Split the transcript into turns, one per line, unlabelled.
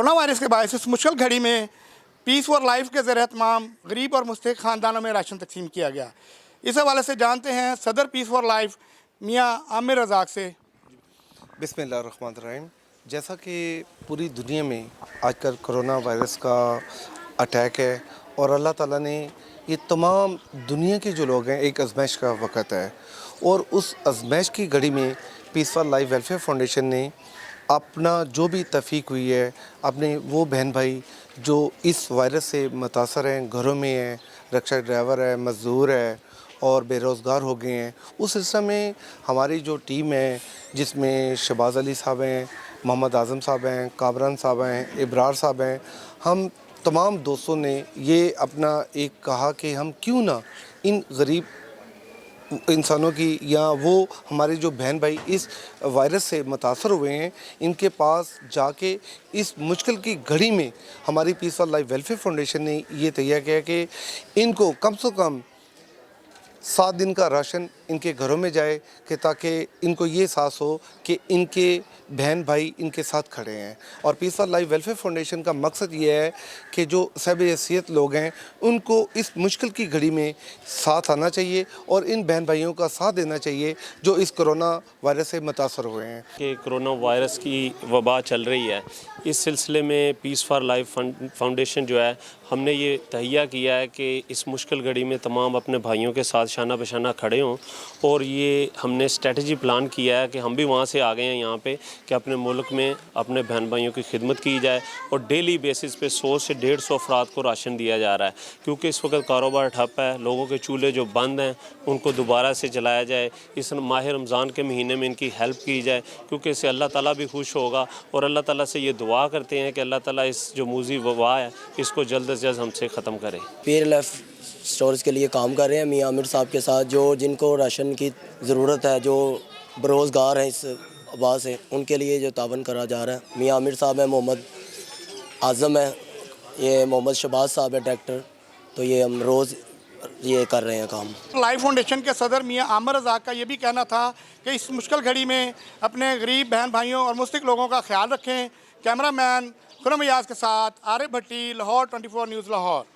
Corona virus के बायस इस मुश्किल घड़ी में पीस फॉर लाइफ के ज़ेराहतमाम गरीब और मुस्तहक़ ख़ानदानों में राशन तकसीम किया गया। इस हवाले से जानते हैं सदर पीस फॉर लाइफ मियाँ आमिर रज़ाक से।
बिस्मिल्लाहिर्रहमानिर्रहीम। जैसा कि पूरी दुनिया में आजकल कोरोना वायरस का अटैक है और अल्लाह ताला ने ये तमाम दुनिया के जो लोग हैं एक आजमाइश का वक़्त है और उस आजमाइश की घड़ी में Peace for Life Welfare Foundation ने अपना जो भी तौफ़ीक हुई है अपने वो बहन भाई जो इस वायरस से मुतासर हैं, घरों में हैं, रिक्शा ड्राइवर है, मज़दूर है और बेरोज़गार हो गए हैं, उस सिलसिले में हमारी जो टीम है जिसमें शहबाज अली साहब हैं, मोहम्मद आज़म साहब हैं, कामरान साहब हैं, इब्रार साहब हैं, हम तमाम दोस्तों ने ये अपना एक कहा कि हम क्यों ना इन गरीब इंसानों की या वो हमारे जो बहन भाई इस वायरस से मुतासर हुए हैं इनके पास जाके इस मुश्किल की घड़ी में हमारी Peace for Life Welfare Foundation ने ये तैयार किया कि इनको कम से कम 7 दिन का राशन इनके घरों में जाए कि ताकि इनको ये एहसास हो कि इनके बहन भाई इनके साथ खड़े हैं। और Peace for Life Welfare Foundation का मकसद ये है कि जो साहिब हैसियत लोग हैं उनको इस मुश्किल की घड़ी में साथ आना चाहिए और इन बहन भाइयों का साथ देना चाहिए जो इस कोरोना वायरस से मुतासर हुए हैं।
कि कोरोना वायरस की वबा चल रही है, इस सिलसिले में पीस फॉर लाइफ फाउंडेशन जो है हमने ये तहैया किया है कि इस मुश्किल घड़ी में तमाम अपने भाइयों के साथ शाना बशाना खड़े हों और ये हमने स्ट्रेटजी प्लान किया है कि हम भी वहाँ से आ गए हैं यहाँ पे कि अपने मुल्क में अपने बहन भाइयों की खिदमत की जाए और डेली बेसिस पे 100 से 150 अफराद को राशन दिया जा रहा है क्योंकि इस वक्त कारोबार ठप है, लोगों के चूल्हे जो बंद हैं उनको दोबारा से जलाया जाए, इस माह रमज़ान के महीने में इनकी हेल्प की जाए क्योंकि इससे अल्लाह ताला भी खुश होगा और अल्लाह ताला से ये दुआ करते हैं कि अल्लाह ताला इस जो मूजी वबा है इसको जल्द से जल्द हमसे ख़त्म करे।
लाइफ स्टोर्स के लिए काम कर रहे हैं मियाँ आमिर साहब के साथ, जो जिनको राशन की ज़रूरत है, जो बेरोज़गार हैं इस वबा से, उनके लिए जो तावन करा जा रहा है। मियाँ आमिर साहब है, मोहम्मद आज़म है, ये मोहम्मद शहबाज साहब है डायरेक्टर, तो ये हम रोज़ ये कर रहे हैं काम।
लाइफ फाउंडेशन के सदर मियाँ आमिर रज़ाक का ये भी कहना था कि इस मुश्किल घड़ी में अपने गरीब बहन भाइयों और मुस्तहक़ लोगों का ख्याल रखें। कैमरामैन खुरम याज के साथ आरिफ भट्टी, लाहौर 24 न्यूज़ लाहौर।